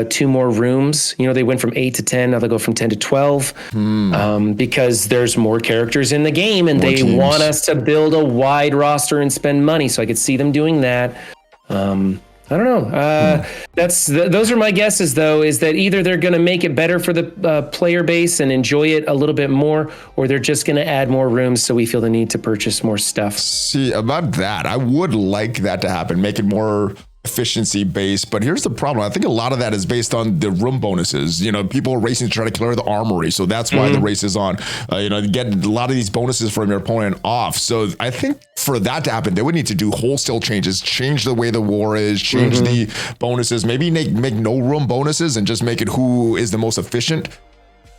2 more rooms. You know, they went from 8 to 10, now they'll go from 10 to 12 because there's more characters in the game, and they want us to build a wide roster and spend money. So I could see them doing that. I don't know. Those are my guesses, though, is that either they're going to make it better for the player base and enjoy it a little bit more, or they're just going to add more rooms so we feel the need to purchase more stuff. See, about that, I would like that to happen, make it more efficiency based, but here's the problem. I think a lot of that is based on the room bonuses. You know, people are racing to try to clear the armory, so that's why the race is on. You know, you get a lot of these bonuses from your opponent off. So I think for that to happen, they would need to do wholesale changes, change the way the war is, change the bonuses, maybe make no room bonuses and just make it who is the most efficient.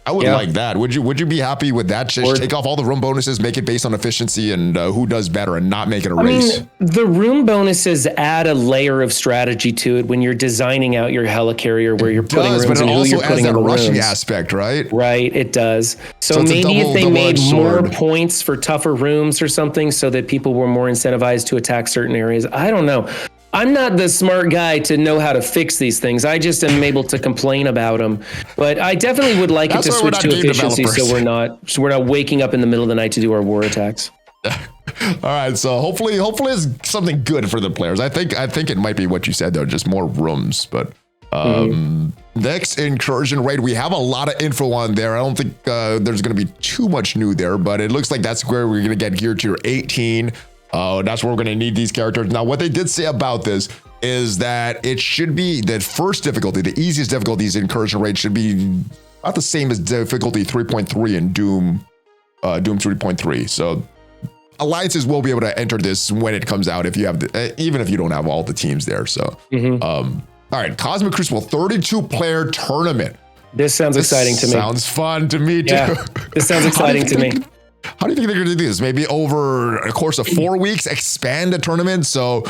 I would like that. Would you be happy with that? Just take off all the room bonuses, make it based on efficiency and who does better, and not make it a race. I mean, the room bonuses add a layer of strategy to it when you're designing out your helicarrier, where you're putting rooms and who you're putting in the rushing rooms. Aspect, right? Right, it does. So maybe if they made more points for tougher rooms or something, so that people were more incentivized to attack certain areas. I don't know. I'm not the smart guy to know how to fix these things. I just am able to complain about them. But I definitely would like it to switch to efficiency, so we're not waking up in the middle of the night to do our war attacks. All right, so hopefully it's something good for the players. I think it might be what you said though, just more rooms. But next Incursion Raid, we have a lot of info on there. I don't think there's going to be too much new there, but it looks like that's where we're going to get gear tier 18. That's where we're going to need these characters. Now, what they did say about this is that it should be that first difficulty, the easiest difficulties in Incursion Raid should be about the same as difficulty 3.3 in Doom 3.3. So alliances will be able to enter this when it comes out if you have even if you don't have all the teams there. So all right, Cosmic Crucible 32-player tournament. This sounds exciting to me. Sounds fun to me too. Yeah, this sounds exciting to me. How do you think they're going to do this? Maybe over a course of 4 weeks, expand the tournament. So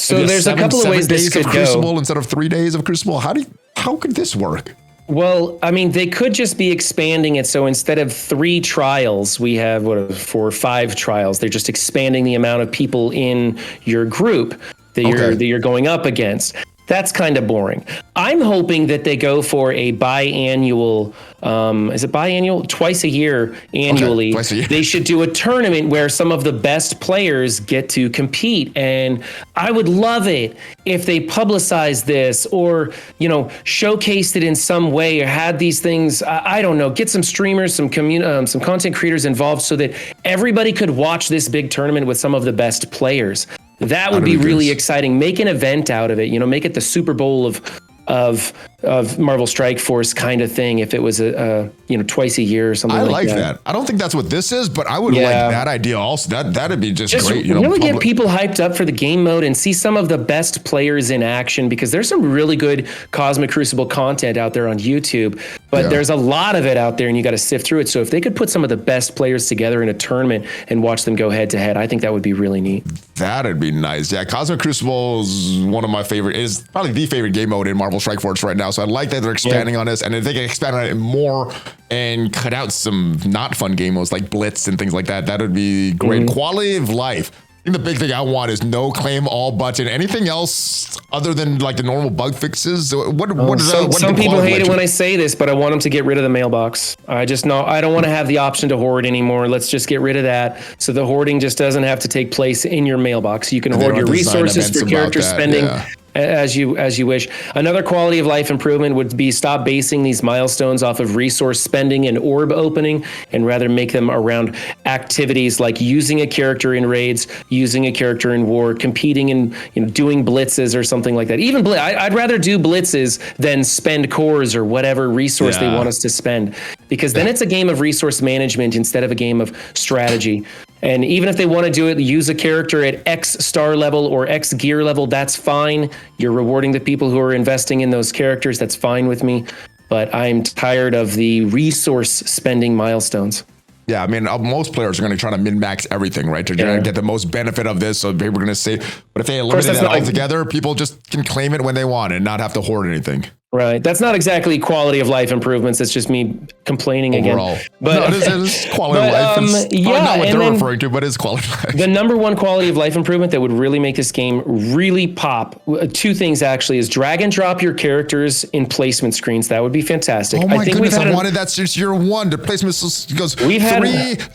there's a couple of ways this could go. Instead of 3 days of Crucible. How could this work? Well, I mean, they could just be expanding it. So instead of 3 trials, we have 4 or 5 trials. They're just expanding the amount of people in your group that you're going up against. That's kind of boring. I'm hoping that they go for a biannual, is it biannual? Twice a year annually. Twice a year. They should do a tournament where some of the best players get to compete. And I would love it if they publicized this or, showcased it in some way or had these things, I don't know, get some streamers, some content creators involved so that everybody could watch this big tournament with some of the best players. That would be really exciting. Make an event out of it. Make it the Super Bowl of Marvel Strike Force kind of thing. If it was twice a year or something like that. I like that. I don't think that's what this is, but I would like that idea also. That'd be just great. Really get people hyped up for the game mode and see some of the best players in action, because there's some really good Cosmic Crucible content out there on YouTube, but there's a lot of it out there and you got to sift through it. So if they could put some of the best players together in a tournament and watch them go head to head, I think that would be really neat. That'd be nice. Yeah, Cosmic Crucible is one of my favorite, is probably the favorite game mode in Marvel Strike Force right now. So I like that they're expanding on this, and if they can expand on it more and cut out some not fun game modes like Blitz and things like that, that would be great. Quality of life. I think the big thing I want is no claim all button. Anything else other than like the normal bug fixes? Some people hate it when I say this, but I want them to get rid of the mailbox. I don't want to have the option to hoard anymore. Let's just get rid of that, so the hoarding just doesn't have to take place in your mailbox. You can hoard your resources for character spending. As you wish. Another quality of life improvement would be stop basing these milestones off of resource spending and orb opening, and rather make them around activities like using a character in raids, using a character in war, competing in doing blitzes or something like that. Even I'd rather do blitzes than spend cores or whatever resource they want us to spend. because then it's a game of resource management instead of a game of strategy. And even if they want to do it, use a character at X star level or X gear level, that's fine. You're rewarding the people who are investing in those characters. That's fine with me. But I'm tired of the resource spending milestones. Yeah, I mean, most players are going to try to min-max everything, right? They're going to get the most benefit of this. So people are going to say, but if they eliminate that altogether, people just can claim it when they want and not have to hoard anything. Right. That's not exactly quality of life improvements. It's just me complaining overall again. But no, it is quality of life. It's not what they're referring to, but it's quality of life. The number one quality of life improvement that would really make this game really pop, two things actually, is drag and drop your characters in placement screens. That would be fantastic. Oh my goodness, I wanted that since year one. The placement goes 3,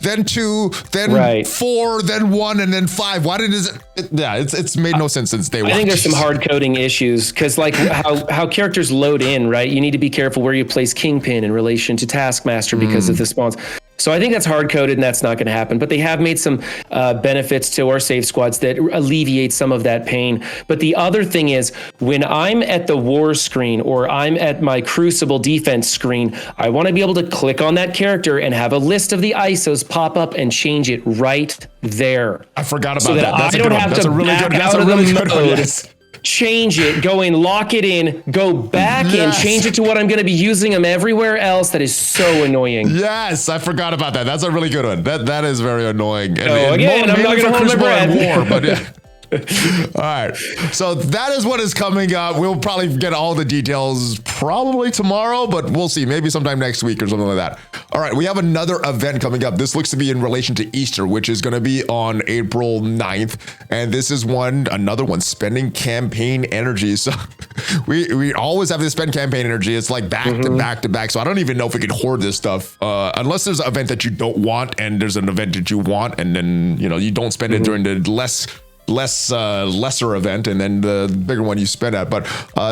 then 2, then 4, then 1, and then 5. Why did it? Yeah, it's made no sense since day one. I think there's some hard coding issues because like how characters load in, right? You need to be careful where you place Kingpin in relation to Taskmaster because of the spawns. So I think that's hard coded and that's not going to happen. But they have made some benefits to our save squads that alleviate some of that pain. But the other thing is when I'm at the war screen or I'm at my Crucible defense screen, I want to be able to click on that character and have a list of the ISOs pop up and change it right there. I forgot about so that. That's I don't have to back out of the mode. Yes. Change it, go in, lock it in, go back in, change it to what I'm going to be using them everywhere else. That is so annoying. Yes, I forgot about that. That's a really good one. That is very annoying. And again, I'm not going to hold my breath. War, but all right. So that is what is coming up. We'll probably get all the details probably tomorrow, but we'll see. Maybe sometime next week or something like that. All right. We have another event coming up. This looks to be in relation to Easter, which is going to be on April 9th. And this is another one, spending campaign energy. So we always have to spend campaign energy. It's like back to back to back. So I don't even know if we can hoard this stuff unless there's an event that you don't want and there's an event that you want. And then, you don't spend it during the lesser event, and then the bigger one you spend at. But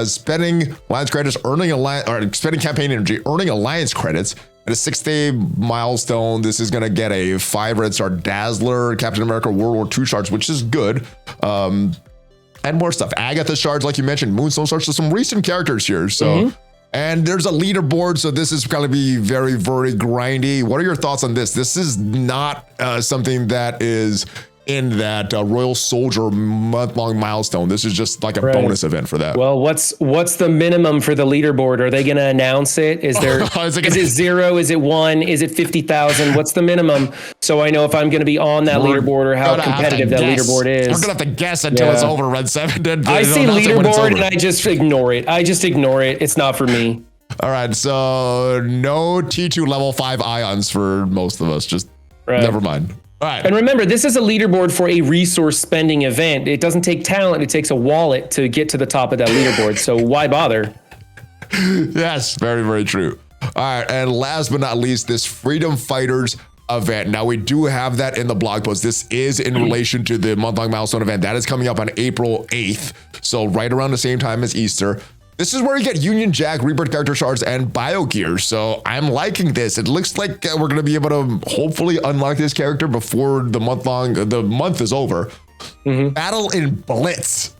spending alliance credits, spending campaign energy, earning alliance credits at a 6-day milestone. This is going to get a 5 red star Dazzler, Captain America World War II shards, which is good. And more stuff. Agatha shards, like you mentioned, Moonstone shards. So some recent characters here. So. And there's a leaderboard, so this is going to be very, very grindy. What are your thoughts on this? This is not something that is in that Royal Soldier month-long milestone. This is just like a bonus event for that. Well, what's the minimum for the leaderboard? Are they going to announce it? Is there is it 0? Is it 1? Is it 50,000? What's the minimum? So I know if I'm going to be on that leaderboard or how competitive that leaderboard is. We're going to have to guess until it's over, Red 7. I see leaderboard and I just ignore it. It's not for me. All right, so no T2 level 5 ions for most of us. Just never mind. All right. And remember, this is a leaderboard for a resource spending event. It doesn't take talent. It takes a wallet to get to the top of that leaderboard. So why bother? Yes, very, very true. All right. And last but not least, this Freedom Fighters event. Now, we do have that in the blog post. This is in relation to the month-long milestone event. That is coming up on April 8th. So right around the same time as Easter. This is where you get Union Jack, Rebirth character shards, and bio gear. So I'm liking this. It looks like we're going to be able to hopefully unlock this character before the month is over. Battle in Blitz.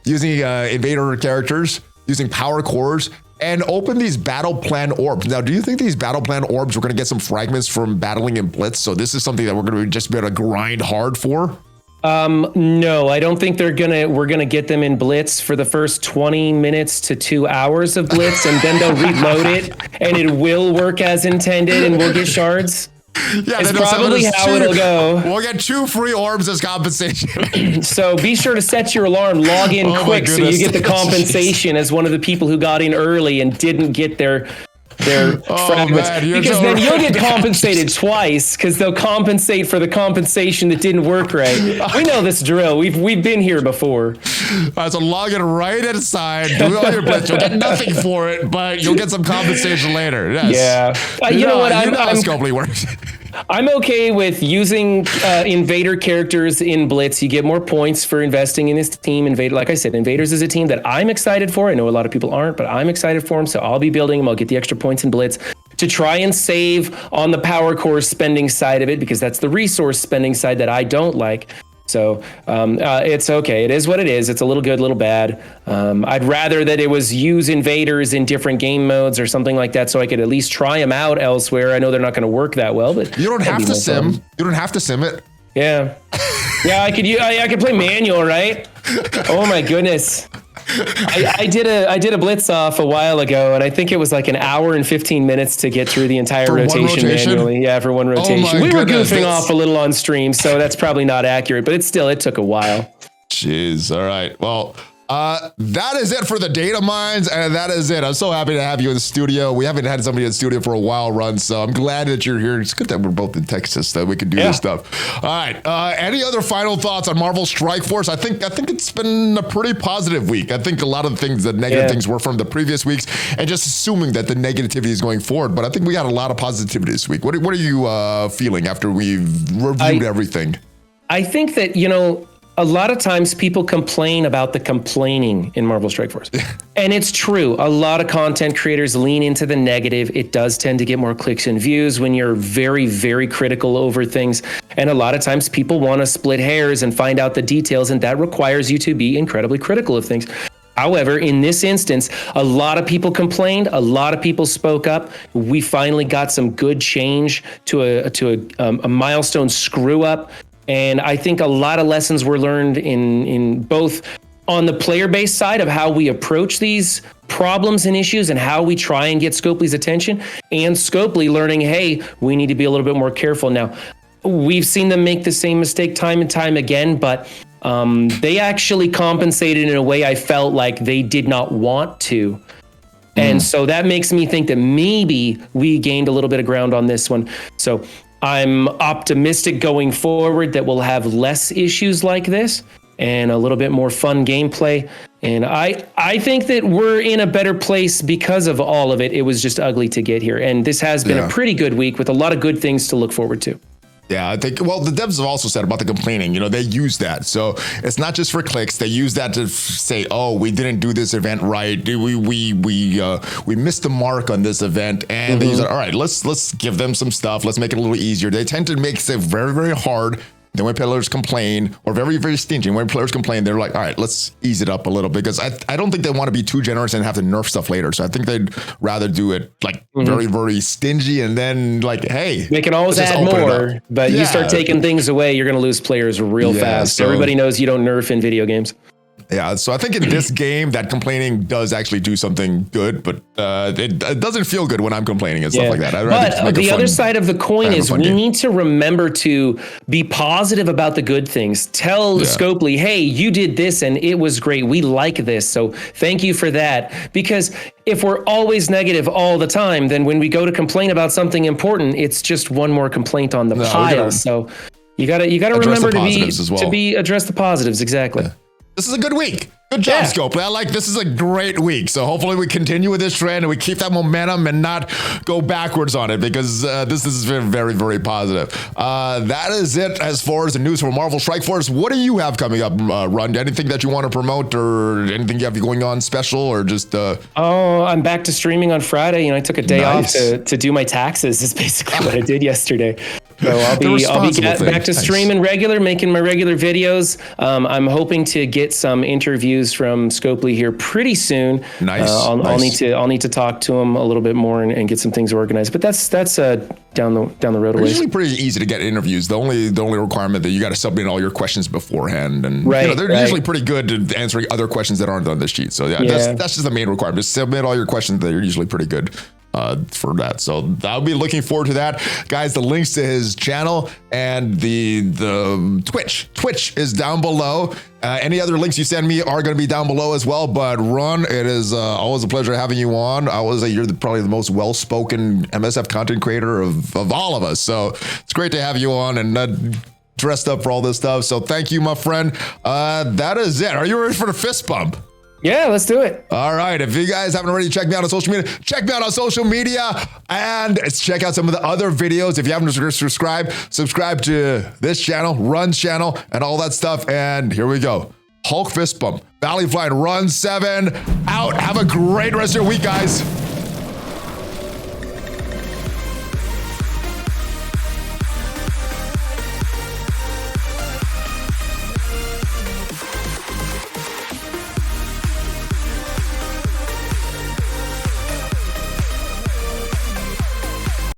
Using invader characters, using power cores, and open these battle plan orbs. Now, do you think these battle plan orbs, we're going to get some fragments from battling in Blitz? So this is something that we're going to just be able to grind hard for? No, I don't think we're gonna get them in Blitz for the first 20 minutes to 2 hours of Blitz, and then they'll reload it and it will work as intended and we'll get shards. Yeah, it's probably how it'll go. We'll get 2 free orbs as compensation. So be sure to set your alarm, log in quick so you get the compensation as one of the people who got in early and didn't get their fragments. Because then you'll get compensated twice because they'll compensate for the compensation that didn't work right. We know this drill. We've been here before. All right, so log in right inside, do all your blitz. You'll get nothing for it, but you'll get some compensation later. Yes. Yeah. You know what? How Scopely works. I'm okay with using invader characters in Blitz. You get more points for investing in this team. Like I said, Invaders is a team that I'm excited for. I know a lot of people aren't, but I'm excited for them. So I'll be building them. I'll get the extra points in Blitz to try and save on the power core spending side of it, because that's the resource spending side that I don't like. So it's okay. It is what it is. It's a little good, a little bad. I'd rather that it was use invaders in different game modes or something like that, so I could at least try them out elsewhere. I know they're not going to work that well, but you don't have to sim. You don't have to sim it. Yeah, yeah. I could play manual, right? Oh my goodness. I did a blitz off a while ago, and I think it was like an hour and 15 minutes to get through the entire rotation manually. Yeah, for one rotation. We were goofing off a little on stream, so that's probably not accurate, but it took a while. Jeez. All right. Well, that is it for the data mines, and that is it. I'm so happy to have you in the studio. We haven't had somebody in the studio for a while, Run, so I'm glad that you're here. It's good that we're both in Texas, that we can do this stuff. All right. Any other final thoughts on Marvel Strike Force? I think it's been a pretty positive week. I think a lot of the things, the negative things, were from the previous weeks, and just assuming that the negativity is going forward. But I think we had a lot of positivity this week. What are you feeling after we've reviewed everything? I think that, a lot of times people complain about the complaining in Marvel Strike Force. And it's true. A lot of content creators lean into the negative. It does tend to get more clicks and views when you're very, very critical over things. And a lot of times people want to split hairs and find out the details, and that requires you to be incredibly critical of things. However, in this instance, a lot of people complained. A lot of people spoke up. We finally got some good change to a milestone screw up. And I think a lot of lessons were learned in both on the player-based side of how we approach these problems and issues and how we try and get Scopely's attention, and Scopely learning, hey, we need to be a little bit more careful. Now, we've seen them make the same mistake time and time again, but they actually compensated in a way I felt like they did not want to. And so that makes me think that maybe we gained a little bit of ground on this one. So I'm optimistic going forward that we'll have less issues like this and a little bit more fun gameplay. And I think that we're in a better place because of all of it. It was just ugly to get here. And this has been a pretty good week with a lot of good things to look forward to. Yeah, I think, well, the devs have also said about the complaining, they use that. So it's not just for clicks. They use that to say, oh, we didn't do this event right. We missed the mark on this event. And they use it. All right, let's give them some stuff. Let's make it a little easier. They tend to make it very, very hard. Then when players complain, or very, very stingy, when players complain, they're like, all right, let's ease it up a little, because I don't think they want to be too generous and have to nerf stuff later. So I think they'd rather do it like very, very stingy, and then like, hey. They can always add more, but you start taking things away, you're going to lose players real fast. So everybody knows you don't nerf in video games. Yeah, so I think in this game that complaining does actually do something good, but it doesn't feel good when I'm complaining and stuff like that. But the other side of the coin is we need to remember to be positive about the good things. Tell Scopely, hey, you did this and it was great. We like this, so thank you for that. Because if we're always negative all the time, then when we go to complain about something important, it's just one more complaint on the pile. So you gotta remember to address the positives. Exactly. Yeah. This is a good week. Good job, Scopely. This is a great week. So hopefully we continue with this trend and we keep that momentum and not go backwards on it, because this is very, very, very positive. That is it as far as the news for Marvel Strike Force. What do you have coming up, Run? Anything that you want to promote, or anything you have going on special, or just... I'm back to streaming on Friday. I took a day off to do my taxes. Is basically what I did yesterday. So I'll be back to streaming making my regular videos. I'm hoping to get some interviews from Scopely here pretty soon. Nice. I'll need to talk to him a little bit more and get some things organized. But that's down the road a ways. It's usually pretty easy to get interviews. The only requirement that you got to submit all your questions beforehand, and they're usually pretty good at answering other questions that aren't on the sheet. So that's just the main requirement. Just submit all your questions. They're usually pretty good for that. So I'll be looking forward to that. Guys, the links to his channel and the Twitch is down below. Any other links you send me are going to be down below as well. But Run, it is always a pleasure having you on. I would say you're probably the most well-spoken MSF content creator of all of us. So it's great to have you on and dressed up for all this stuff. So thank you, my friend. That is it. Are you ready for the fist bump? Yeah, let's do it. All right. If you guys haven't already checked me out on social media, check me out on social media and check out some of the other videos. If you haven't subscribe to this channel, Run's channel, and all that stuff. And here we go. Hulk fist bump. ValleyFlyin Run 7 out. Have a great rest of your week, guys.